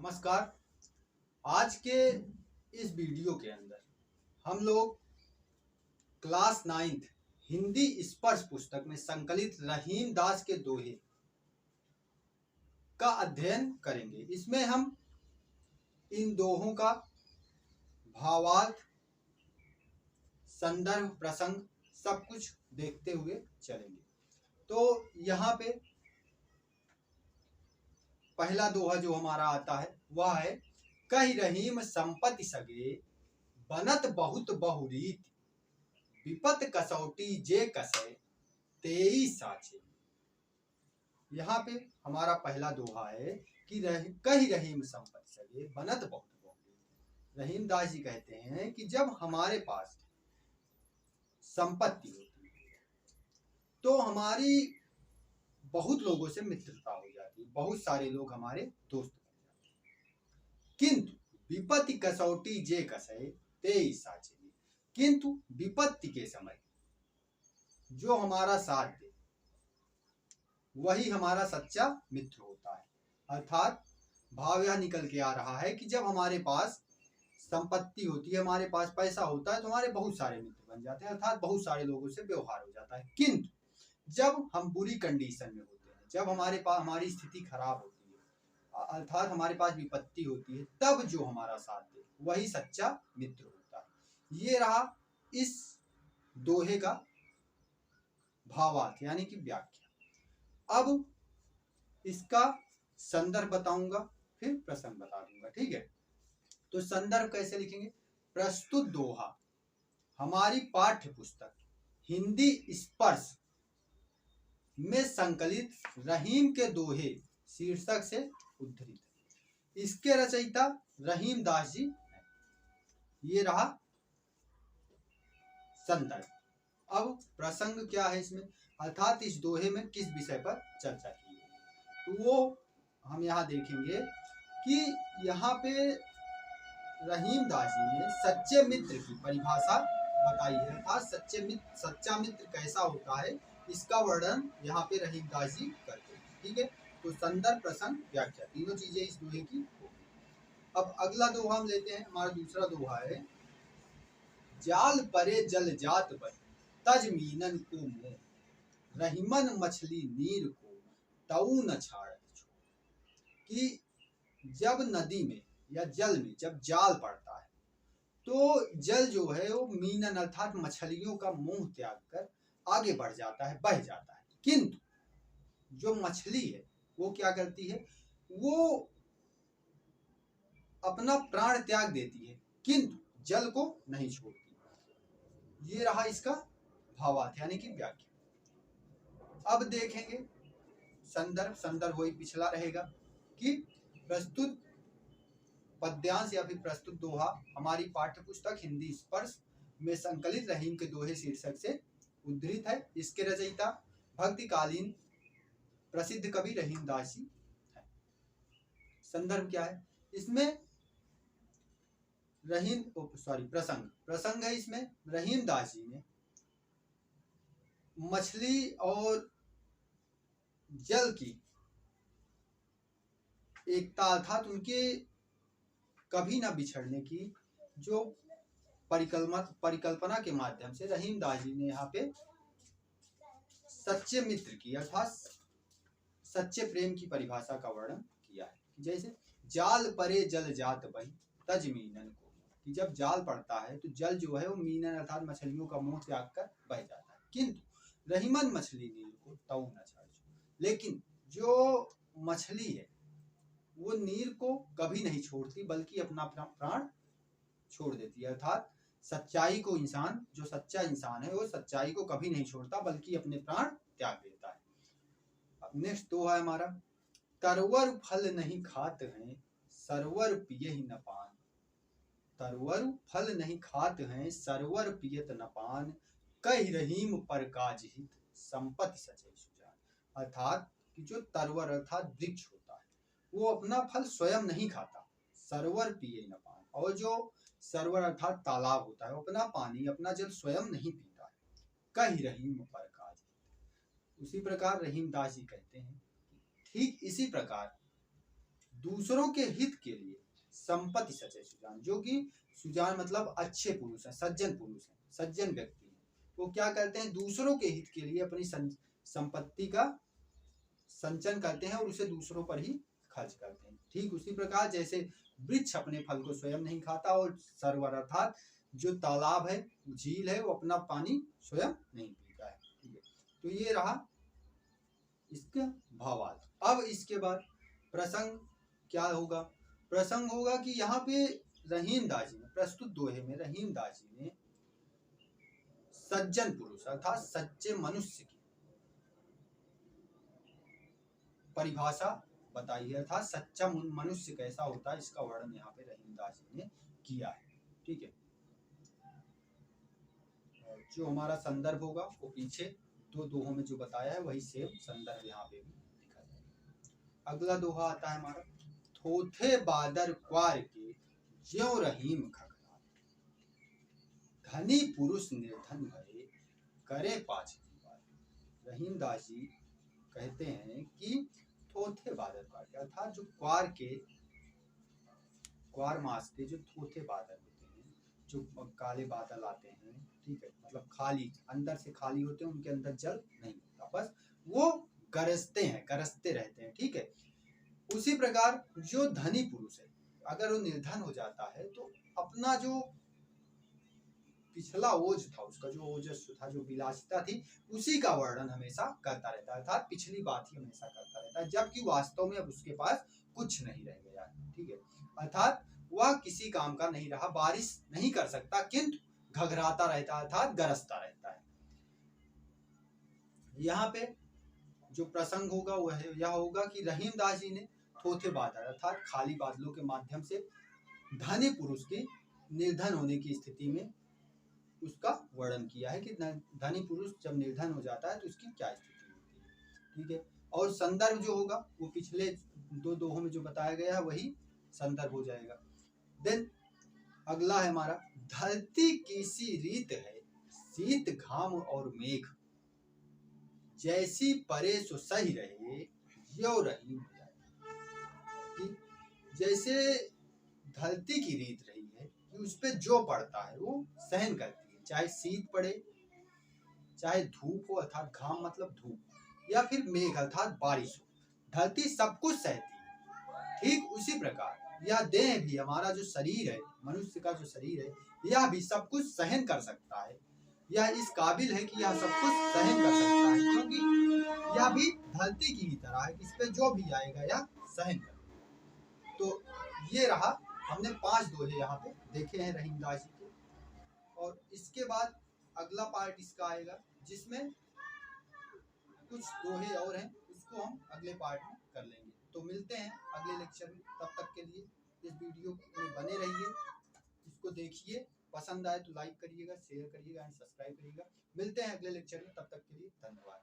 नमस्कार। आज के इस वीडियो के अंदर हम लोग क्लास 9th हिंदी स्पर्श पुस्तक में संकलित रहीम दास के दोहे का अध्ययन करेंगे। इसमें हम इन दोहों का भावार्थ, संदर्भ, प्रसंग सब कुछ देखते हुए चलेंगे। तो यहाँ पे पहला दोहा जो हमारा आता है वह है, कहि रहीम संपत्ति सगे बनत बहुत बहुरीत, विपत कसौटी जे कसै तेई साचे। यहाँ पे हमारा पहला दोहा है कि कहि रहीम संपत्ति सगे बनत बहुत बहुरीत। रहीम दास जी कहते हैं कि जब हमारे पास संपत्ति होती है तो हमारी बहुत लोगों से मित्रता हो जाती है, बहुत सारे लोग हमारे दोस्त बन जाते हैं। किंतु विपत्ति कसौटी जे कसै तेई साचे, किंतु विपत्ति के समय जो हमारा साथ दे वही हमारा सच्चा मित्र होता है। अर्थात भाव यह निकल के आ रहा है कि जब हमारे पास संपत्ति होती है, हमारे पास पैसा होता है तो हमारे बहुत सारे मित्र बन जाते हैं, अर्थात बहुत सारे लोगों से व्यवहार हो जाता है। किंतु जब हम बुरी कंडीशन में होते हैं, जब हमारे पास हमारी स्थिति खराब होती है, अर्थात हमारे पास विपत्ति होती है, तब जो हमारा साथ दे वही सच्चा मित्र होता है। ये रहा इस दोहे का भावार्थ यानी कि व्याख्या। अब इसका संदर्भ बताऊंगा, फिर प्रसंग बता दूंगा, ठीक है। तो संदर्भ कैसे लिखेंगे? प्रस्तुत दोहा हमारी पाठ्य पुस्तक हिंदी स्पर्श में संकलित रहीम के दोहे शीर्षक से उद्धृत है। इसके रचयिता रहीम दास जी हैं। ये रहा संदर्भ। अब प्रसंग क्या है इसमें, अर्थात इस दोहे में किस विषय पर चर्चा की है, तो वो हम यहाँ देखेंगे कि यहाँ पे रहीम दास जी ने सच्चे मित्र की परिभाषा बताई है। अर्थात सच्चा मित्र कैसा होता है इसका वर्णन यहाँ पे रहीम दास जी करते हैं, ठीक है। तो संदर्भ, प्रसंग, व्याख्या तीनों चीजें इस दोहे की होगी। अब अगला दोहा हम लेते हैं। हमारा दूसरा दोहा है, जाल परे जल जात बन तज मीनन को मुंह, रहीमन मछली नीर को तऊ न छाड़त छोड़। कि जब नदी में या जल में जब जाल पड़ता है तो जल जो है वो मीनन अर्थात मछलियों का मुंह त्याग कर आगे बढ़ जाता है, बह जाता है। किंतु जो मछली है वो क्या करती है, वो अपना प्राण त्याग देती है किंतु जल को नहीं छोड़ती। ये रहा इसका भावार्थ यानी कि व्याख्या। अब देखेंगे संदर्भ। संदर्भ वही पिछला रहेगा कि प्रस्तुत पद्यांश या फिर प्रस्तुत दोहा हमारी पाठ्य पुस्तक हिंदी स्पर्श में संकलित रहीम के दोहे शीर्षक से उद्धृत है। इसके रचयिता भक्तिकालीन प्रसिद्ध कवि रहीम दास जी है। संदर्भ क्या है इसमें, प्रसंग है इसमें रहीम दास जी ने मछली और जल की एकता अर्थात उनके कभी न बिछड़ने की जो परिकल्पना के माध्यम से रहीम दास जी ने यहाँ पे सच्चे मित्र की अर्थात सच्चे प्रेम की परिभाषा का वर्णन किया है। जैसे जाल परे जल जात बही तज मीनन को, कि जब जाल पड़ता है तो जल जो है वो मीनन अर्थात मछलियों का मुंह त्याग कर बह जाता है। किंतु रहीमन मछली नीर को तऊ न छाड़े, लेकिन जो मछली है वो नीर को कभी नहीं छोड़ती बल्कि अपना प्राण छोड़ देती है। अर्थात सच्चाई को इंसान, जो सच्चा इंसान है वो सच्चाई को कभी नहीं छोड़ता बल्कि अपने प्राण त्याग देता है। अब नेक्स्ट दो है हमारा, तरवर फल नहीं खात हैं सरवर पिए ही न पान, तरवर फल नहीं खात हैं सरवर पियत न पान, कहि रहीम पर काज हित संपत्ति सचै सुजान। अर्थात कि जो तरवर अर्थात वृक्ष होता है वो अपना फल स्वयं नहीं खाता, सरवर पिए न पान, और जो सरवर अर्थात तालाब होता है वो अपना पानी अपना जल स्वयं नहीं पीता है। कहि रहीम पर काज हित, उसी प्रकार रहीम दास जी कहते हैं ठीक इसी प्रकार दूसरों के हित के लिए संपत्ति सचे सुजान, जो कि सुजान मतलब अच्छे पुरुष हैं, सज्जन पुरुष हैं, सज्जन व्यक्ति हैं। वो क्या करते हैं, दूसरों के हित के लिए अपनी संपत्ति का संचयन करते हैं और उसे दूसरों पर ही खर्च करते हैं। ठीक उसी प्रकार जैसे वृक्ष अपने फल को स्वयं नहीं खाता और सरोवर अर्थात जो तालाब है, झील है, वो अपना पानी स्वयं नहीं पीता है। ठीक है, तो ये रहा इसका भावार्थ। अब इसके बाद प्रसंग क्या होगा, प्रसंग होगा कि यहाँ पे रहीम दास जी ने प्रस्तुत दोहे में रहीम दास जी ने सज्जन पुरुष अर्थात सच्चे मनुष्य की परिभाषा बताई है, अर्थात सच्चा मनुष्य कैसा होता है इसका वर्णन यहाँ पे रहीम दास जी ने किया है। ठीक है, जो हमारा संदर्भ होगा वो पीछे दो दोहों में जो बताया है वही सेम संदर्भ यहाँ पे भी लिखा जाएगा। अगला दोहा आता है हमारा, थोथे बादर क्वार के ज्यों रहीम खगड़ा, धनी पुरुष निर्धन भये करे पाछ दीवार। रहीम दास जी कहते हैं कि थोथे बादर क्वार के अर्थात जो क्वार मास के जो थोथे बादल होते हैं, जो काले बादल आते हैं, ठीक है, मतलब खाली अंदर से खाली होते हैं, उनके अंदर जल नहीं होता, बस वो गरजते हैं, गरजते रहते हैं। ठीक है, उसी प्रकार जो धनी पुरुष है अगर वो निर्धन हो जाता है तो अपना जो पिछला ओज था, उसका जो ओजस्व था, जो विलासिता थी, उसी का वर्णन हमेशा करता रहता है, अर्थात पिछली बात ही हमेशा करता रहता है, जबकि वास्तव में अब उसके पास कुछ नहीं रह गया है। ठीक है, अर्थात वह किसी काम का नहीं रहा, बारिश नहीं कर सकता किंतु घघराता रहता है, अर्थात गरजता रहता है। यहाँ पे जो प्रसंग होगा वह यह होगा कि रहीम दास जी ने थोथे बादल अर्थात खाली बादलों के माध्यम से धनी पुरुष की निर्धन होने की स्थिति में उसका वर्णन किया है कि धनी पुरुष जब निर्धन हो जाता है तो उसकी क्या स्थिति होती है। ठीक है, और संदर्भ जो होगा वो पिछले दो दोहों में जो बताया गया है वही संदर्भ हो जाएगा। देन अगला है हमारा, धरती की सी रीत है शीत घाम और मेघ, जैसी परे सो सही रहे यो रहीम हो जाए। कि जैसे धरती की रीत रही है कि उस पे जो पड़ता है वो सहन करती है, चाहे शीत पड़े, चाहे धूप हो अर्थात घाम मतलब धूप, या फिर मेघ अर्थात बारिश हो, धरती सब कुछ सहती है। ठीक उसी प्रकार यह देह भी, हमारा जो शरीर है, मनुष्य का जो शरीर है, यह भी सब कुछ सहन कर सकता है, यह इस काबिल है कि यह सब कुछ सहन कर सकता है, क्योंकि यह भी धरती की ही तरह है, इस पे जो भी आएगा यह सहन कर। तो ये रहा, हमने 5 दोहे यहाँ पे देखे हैं रहीम दास जी के, और इसके बाद अगला पार्ट इसका आएगा जिसमें कुछ दोहे और हैं, उसको हम अगले पार्ट में कर लेंगे। तो मिलते हैं अगले लेक्चर में, तब तक के लिए इस वीडियो में बने रहिए, इसको देखिए, पसंद आए तो लाइक करिएगा, शेयर करिएगा एंड सब्सक्राइब करिएगा। मिलते हैं अगले लेक्चर में, तब तक के लिए धन्यवाद।